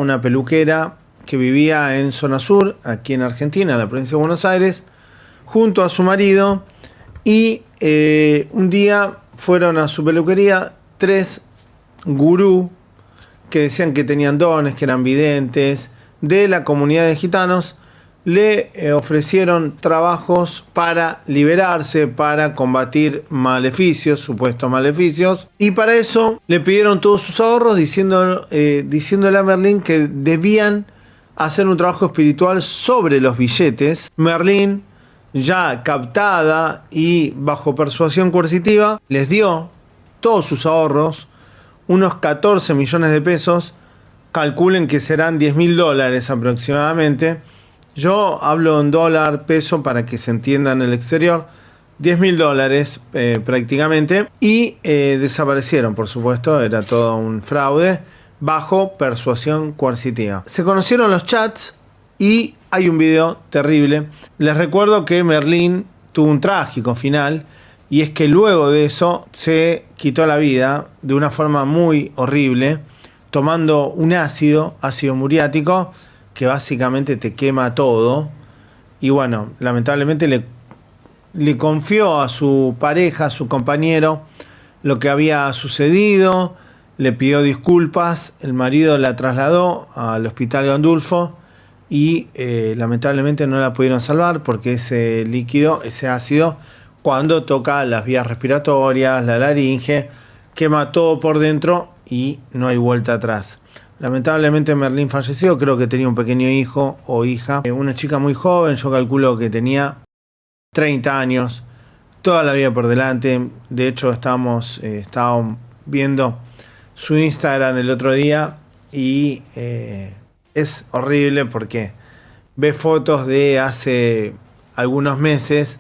una peluquera que vivía en zona sur, aquí en Argentina, en la provincia de Buenos Aires, junto a su marido, y un día fueron a su peluquería 3 gurú que decían que tenían dones, que eran videntes, de la comunidad de gitanos. Le ofrecieron trabajos para liberarse, para combatir maleficios, supuestos maleficios, y para eso le pidieron todos sus ahorros, diciéndole a Merlín que debían hacer un trabajo espiritual sobre los billetes. Merlín, ya captada y bajo persuasión coercitiva, les dio todos sus ahorros, unos 14 millones de pesos, calculen que serán $10.000 aproximadamente. Yo hablo en dólar, peso, para que se entienda en el exterior. $10.000 prácticamente. Y desaparecieron, por supuesto, era todo un fraude, bajo persuasión coercitiva. Se conocieron los chats y hay un video terrible. Les recuerdo que Merlín tuvo un trágico final, y es que luego de eso se quitó la vida de una forma muy horrible, tomando un ácido muriático, que básicamente te quema todo. Y bueno, lamentablemente le confió a su pareja, a su compañero, lo que había sucedido, le pidió disculpas, el marido la trasladó al hospital Gandulfo y lamentablemente no la pudieron salvar, porque ese líquido, ese ácido, cuando toca las vías respiratorias, la laringe, quema todo por dentro y no hay vuelta atrás. Lamentablemente Merlín falleció, creo que tenía un pequeño hijo o hija, una chica muy joven, yo calculo que tenía 30 años, toda la vida por delante. De hecho estábamos viendo su Instagram el otro día y es horrible porque ve fotos de hace algunos meses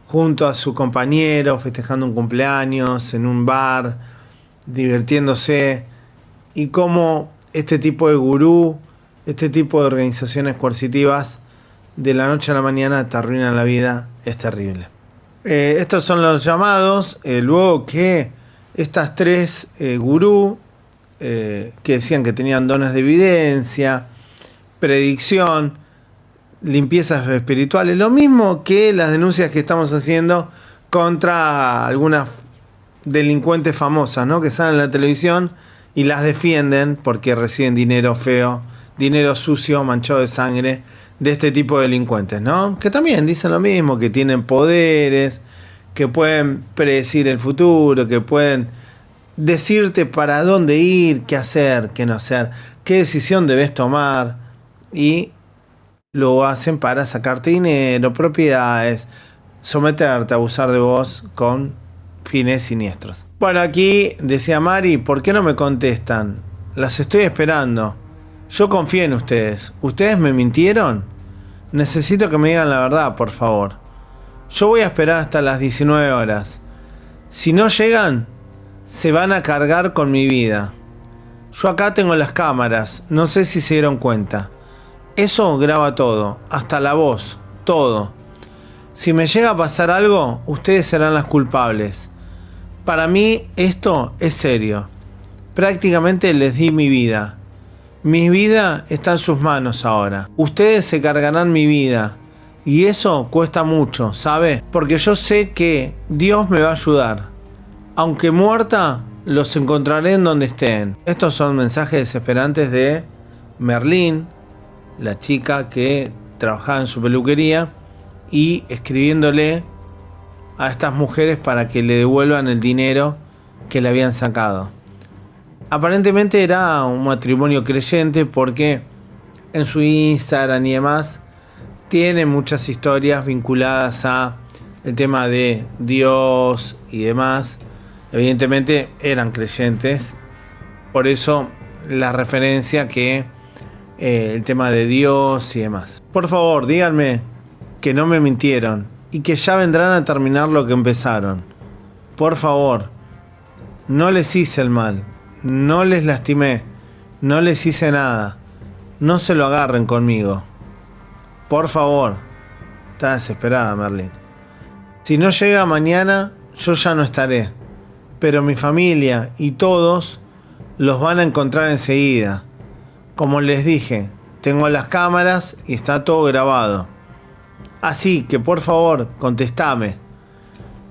junto a su compañero, festejando un cumpleaños en un bar, divirtiéndose, y cómo este tipo de gurú, este tipo de organizaciones coercitivas, de la noche a la mañana te arruinan la vida. Es terrible. Estos son los llamados, luego que estas 3 gurú, que decían que tenían dones de evidencia, predicción, limpiezas espirituales, lo mismo que las denuncias que estamos haciendo contra algunas delincuentes famosas, ¿no?, que salen en la televisión y las defienden porque reciben dinero feo, dinero sucio, manchado de sangre, de este tipo de delincuentes, ¿no? Que también dicen lo mismo, que tienen poderes, que pueden predecir el futuro, que pueden decirte para dónde ir, qué hacer, qué no hacer, qué decisión debes tomar, y lo hacen para sacarte dinero, propiedades, someterte, abusar de vos con fines siniestros. Bueno, aquí decía Mari, ¿por qué no me contestan? Las estoy esperando. Yo confío en ustedes. ¿Ustedes me mintieron? Necesito que me digan la verdad, por favor. Yo voy a esperar hasta las 19 horas. Si no llegan, se van a cargar con mi vida. Yo acá tengo las cámaras, no sé si se dieron cuenta. Eso graba todo, hasta la voz, todo. Si me llega a pasar algo, ustedes serán las culpables. Para mí esto es serio. Prácticamente les di mi vida. Mi vida está en sus manos ahora. Ustedes se cargarán mi vida. Y eso cuesta mucho, ¿sabe? Porque yo sé que Dios me va a ayudar. Aunque muerta, los encontraré en donde estén. Estos son mensajes desesperantes de Merlín, la chica que trabajaba en su peluquería, y escribiéndole a estas mujeres para que le devuelvan el dinero que le habían sacado. Aparentemente era un matrimonio creyente, porque en su Instagram y demás tiene muchas historias vinculadas a el tema de Dios y demás. Evidentemente eran creyentes, por eso la referencia que el tema de Dios y demás. Por favor, díganme que no me mintieron y que ya vendrán a terminar lo que empezaron. Por favor, no les hice el mal, no les lastimé, no les hice nada. No se lo agarren conmigo. Por favor. Está desesperada Merlín. Si no llega mañana, yo ya no estaré. Pero mi familia y todos los van a encontrar enseguida. Como les dije, tengo las cámaras y está todo grabado. Así que por favor, contestame.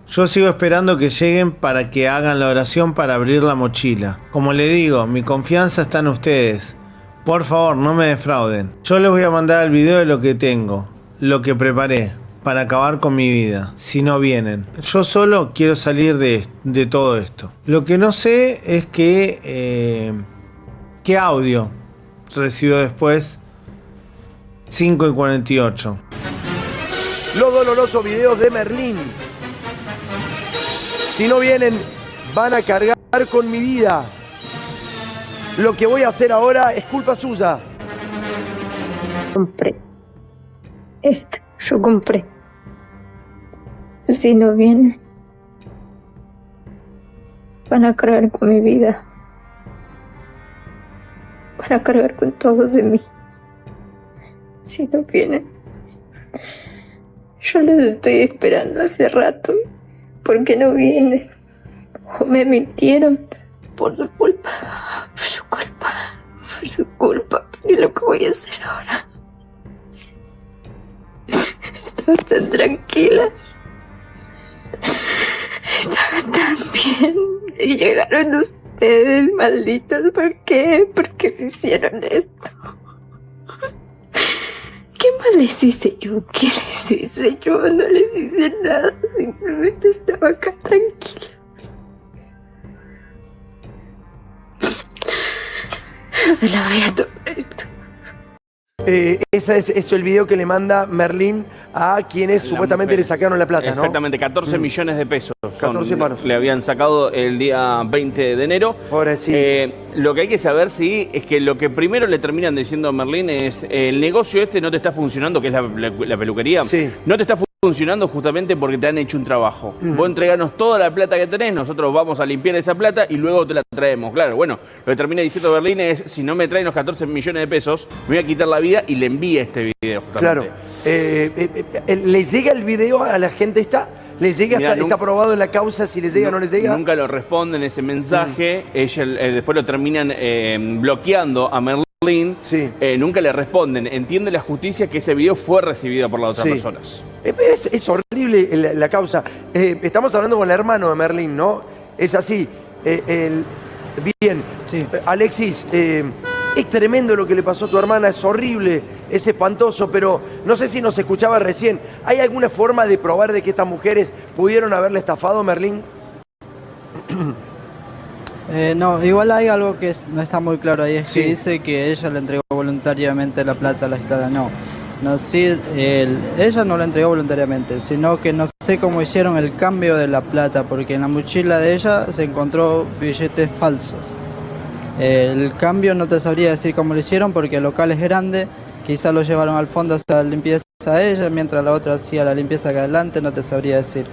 Yo sigo esperando que lleguen para que hagan la oración para abrir la mochila. Como le digo, mi confianza está en ustedes. Por favor, no me defrauden. Yo les voy a mandar el video de lo que tengo, lo que preparé para acabar con mi vida, si no vienen. Yo solo quiero salir de todo esto. Lo que no sé es qué audio recibió después 5:48. Los dolorosos videos de Merlín. Si no vienen, van a cargar con mi vida. Lo que voy a hacer ahora es culpa suya. Compré esto, yo compré. Si no vienen, van a cargar con mi vida. Van a cargar con todo de mí. Si no vienen, yo los estoy esperando hace rato. ¿Por qué no vienen? O me mintieron por su culpa. Por su culpa. Por su culpa. ¿Y lo que voy a hacer ahora? Estaba tan tranquila. Estaba tan bien. Y llegaron ustedes, malditos. ¿Por qué? ¿Por qué me hicieron esto? ¿Qué más les hice yo? ¿Qué les hice yo? No les hice nada. Simplemente estaba acá tranquila. Me la voy a tomar esto. Ese es el video que le manda Merlín a quienes supuestamente le sacaron la plata, ¿no? Exactamente, 14 millones de pesos. 14 paros. Le habían sacado el día 20 de enero. Ahora sí. Lo que hay que saber, sí, es que lo que primero le terminan diciendo a Merlín es el negocio este no te está funcionando, que es la peluquería. Sí. No te está funcionando justamente porque te han hecho un trabajo. Vos entreganos toda la plata que tenés, nosotros vamos a limpiar esa plata y luego te la traemos. Claro, bueno, lo que termina diciendo Merlín es, si no me traen los 14 millones de pesos, me voy a quitar la vida y le envía este video justamente. Claro. ¿Le llega el video a la gente esta? ¿Le llega? Mirá, ¿Está aprobado en la causa si le llega o no le llega? Nunca lo responden ese mensaje. Ella, después lo terminan bloqueando a Merlín. Sí. Nunca le responden. Entiende la justicia que ese video fue recibido por las otras personas. Es horrible la causa. Estamos hablando con el hermano de Merlín, ¿no? Es así. Bien. Sí. Alexis, es tremendo lo que le pasó a tu hermana, es horrible, es espantoso, pero no sé si nos escuchaba recién. ¿Hay alguna forma de probar de que estas mujeres pudieron haberle estafado a Merlín? No, igual hay algo que no está muy claro ahí, es que Sí. dice que ella le entregó voluntariamente la plata a la gitana. No, sí, ella no la entregó voluntariamente, sino que no sé cómo hicieron el cambio de la plata, porque en la mochila de ella se encontró billetes falsos. El cambio no te sabría decir cómo lo hicieron, porque el local es grande, quizás lo llevaron al fondo a hacer la limpieza a ella, mientras la otra hacía la limpieza acá adelante, no te sabría decir.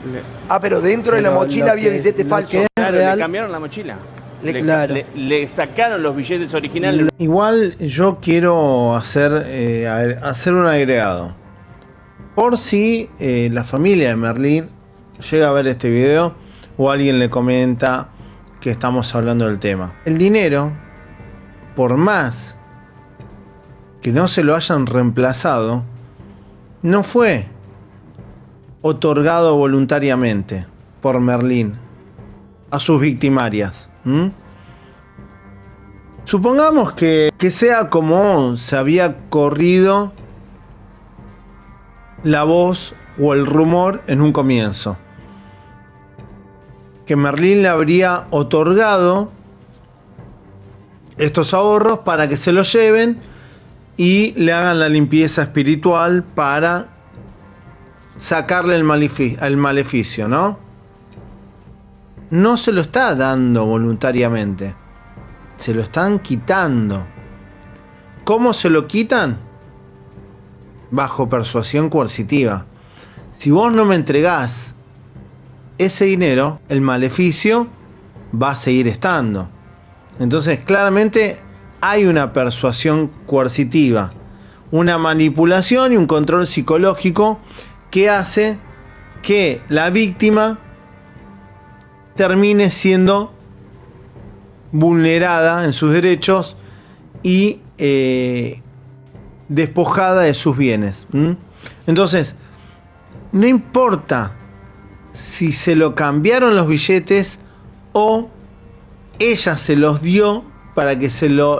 Pero dentro de la Pero mochila lo había que- billetes lo falsos. que es Claro, real, le cambiaron la mochila. Claro. Le sacaron los billetes originales. Igual yo quiero hacer un agregado. Por si la familia de Merlín llega a ver este video o alguien le comenta que estamos hablando del tema. El dinero, por más que no se lo hayan reemplazado, no fue otorgado voluntariamente por Merlín a sus victimarias. Supongamos que sea como se había corrido la voz o el rumor en un comienzo. Que Merlín le habría otorgado estos ahorros para que se los lleven y le hagan la limpieza espiritual para sacarle el maleficio, ¿no? No se lo está dando voluntariamente. Se lo están quitando. ¿Cómo se lo quitan? Bajo persuasión coercitiva. Si vos no me entregás ese dinero, el maleficio va a seguir estando. Entonces, claramente hay una persuasión coercitiva, una manipulación y un control psicológico que hace que la víctima termine siendo vulnerada en sus derechos y despojada de sus bienes. Entonces, no importa si se lo cambiaron los billetes o ella se los dio para que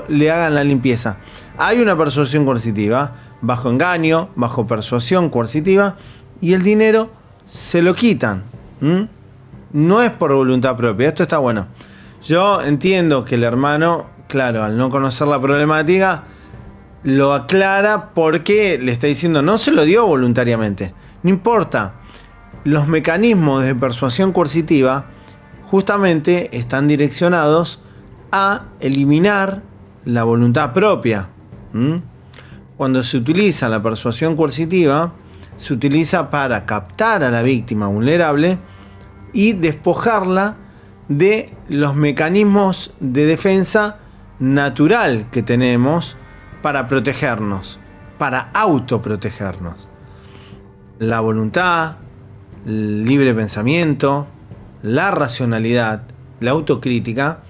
le hagan la limpieza. Hay una persuasión coercitiva, bajo engaño, bajo persuasión coercitiva, y el dinero se lo quitan. No es por voluntad propia, esto está bueno. Yo entiendo que el hermano, claro, al no conocer la problemática, lo aclara porque le está diciendo no se lo dio voluntariamente. No importa. Los mecanismos de persuasión coercitiva justamente están direccionados a eliminar la voluntad propia. Cuando se utiliza la persuasión coercitiva, se utiliza para captar a la víctima vulnerable y despojarla de los mecanismos de defensa natural que tenemos para protegernos, para autoprotegernos. La voluntad, el libre pensamiento, la racionalidad, la autocrítica,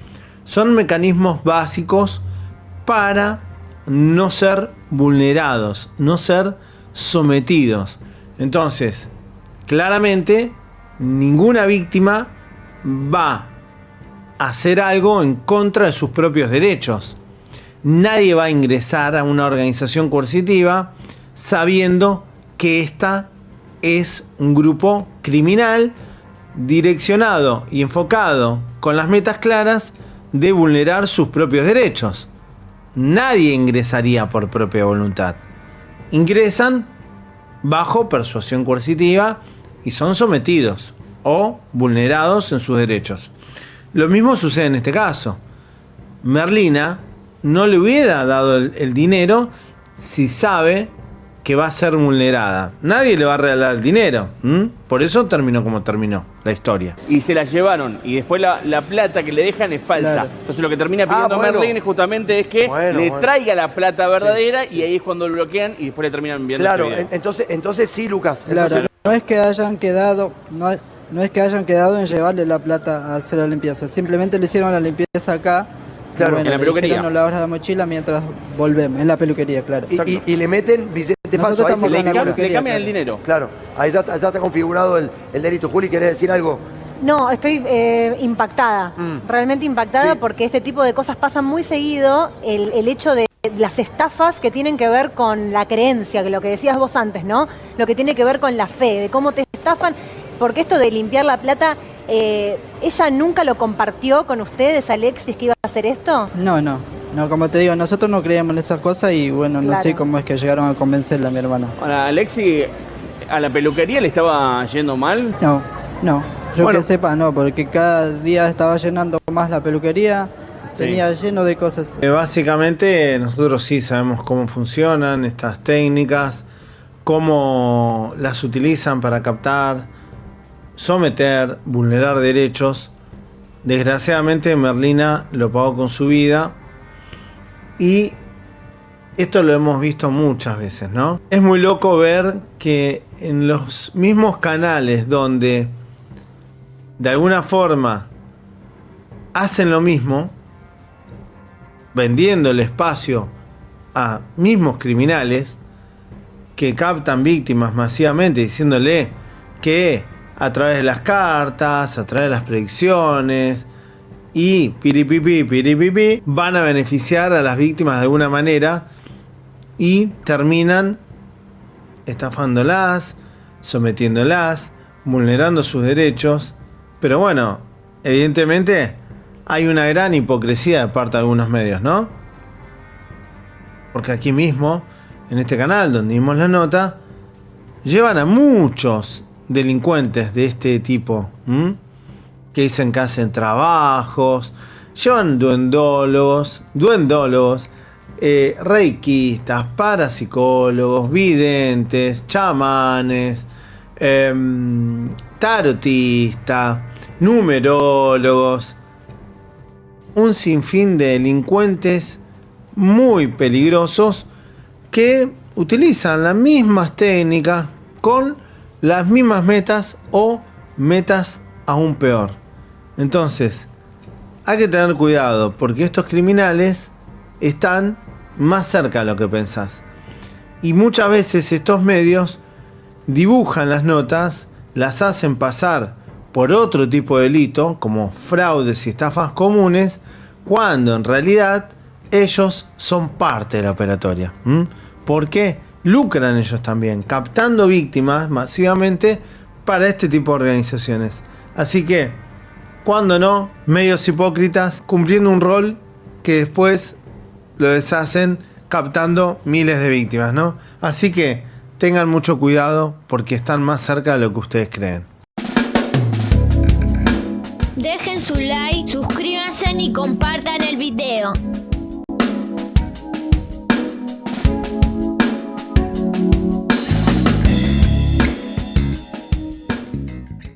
son mecanismos básicos para no ser vulnerados, no ser sometidos. Entonces, claramente, ninguna víctima va a hacer algo en contra de sus propios derechos. Nadie va a ingresar a una organización coercitiva sabiendo que esta es un grupo criminal direccionado y enfocado con las metas claras de vulnerar sus propios derechos. Nadie ingresaría por propia voluntad. Ingresan bajo persuasión coercitiva y son sometidos o vulnerados en sus derechos. Lo mismo sucede en este caso. Merlina no le hubiera dado el dinero si sabe que va a ser vulnerada. Nadie le va a regalar el dinero. Por eso terminó como terminó la historia. Y se la llevaron. Y después la plata que le dejan es falsa. Claro. Entonces lo que termina pidiendo Merlin justamente es que le traiga la plata verdadera, y ahí es cuando lo bloquean y después le terminan viendo. Claro, este video. entonces sí, Lucas. Claro, Entonces, no es que hayan quedado, no es que hayan quedado en llevarle la plata a hacer la limpieza, simplemente le hicieron la limpieza acá. Claro, y en la le peluquería. dijeron, no lavas la mochila mientras volvemos, en la peluquería, claro. y le meten billete falso. Nosotros Ahí estamos se con le la cambia. peluquería, Le cambian claro. el dinero. Claro, ahí ya está configurado el delito. Juli, ¿querés decir algo? No, estoy impactada, realmente impactada, Sí. porque este tipo de cosas pasan muy seguido. El hecho de las estafas que tienen que ver con la creencia, que lo que decías vos antes, ¿no? Lo que tiene que ver con la fe, de cómo te estafan, porque esto de limpiar la plata, ¿ella nunca lo compartió con ustedes, Alexis, que iba a hacer esto? No, como te digo, nosotros no creíamos en esas cosas y bueno, no Claro. sé cómo es que llegaron a convencerla a mi hermana. Ahora, Alexi, ¿a la peluquería le estaba yendo mal? No, yo Bueno. que sepa no, porque cada día estaba llenando más la peluquería, Sí. tenía lleno de cosas. Básicamente nosotros sí sabemos cómo funcionan estas técnicas, cómo las utilizan para captar, someter, vulnerar derechos. Desgraciadamente Merlina lo pagó con su vida y esto lo hemos visto muchas veces, ¿no? Es muy loco ver que en los mismos canales donde de alguna forma hacen lo mismo, vendiendo el espacio a mismos criminales que captan víctimas masivamente, diciéndole que a través de las cartas, a través de las predicciones y piripipi, van a beneficiar a las víctimas de alguna manera y terminan estafándolas, sometiéndolas, vulnerando sus derechos. Pero bueno, evidentemente hay una gran hipocresía de parte de algunos medios, ¿no? Porque aquí mismo, en este canal donde vimos la nota, llevan a muchos delincuentes de este tipo, que dicen que hacen trabajos, llevan duendólogos, reikistas, parapsicólogos, videntes, chamanes, tarotistas, numerólogos, un sinfín de delincuentes muy peligrosos que utilizan las mismas técnicas con las mismas metas o metas aún peor. Entonces, hay que tener cuidado porque estos criminales están más cerca de lo que pensás. Y muchas veces estos medios dibujan las notas, las hacen pasar por otro tipo de delito, como fraudes y estafas comunes, cuando en realidad ellos son parte de la operatoria. ¿Por qué? Lucran ellos también, captando víctimas masivamente para este tipo de organizaciones. Así que, cuando no, medios hipócritas cumpliendo un rol que después lo deshacen captando miles de víctimas, ¿no? Así que tengan mucho cuidado porque están más cerca de lo que ustedes creen. Dejen su like, suscríbanse y compartan el video.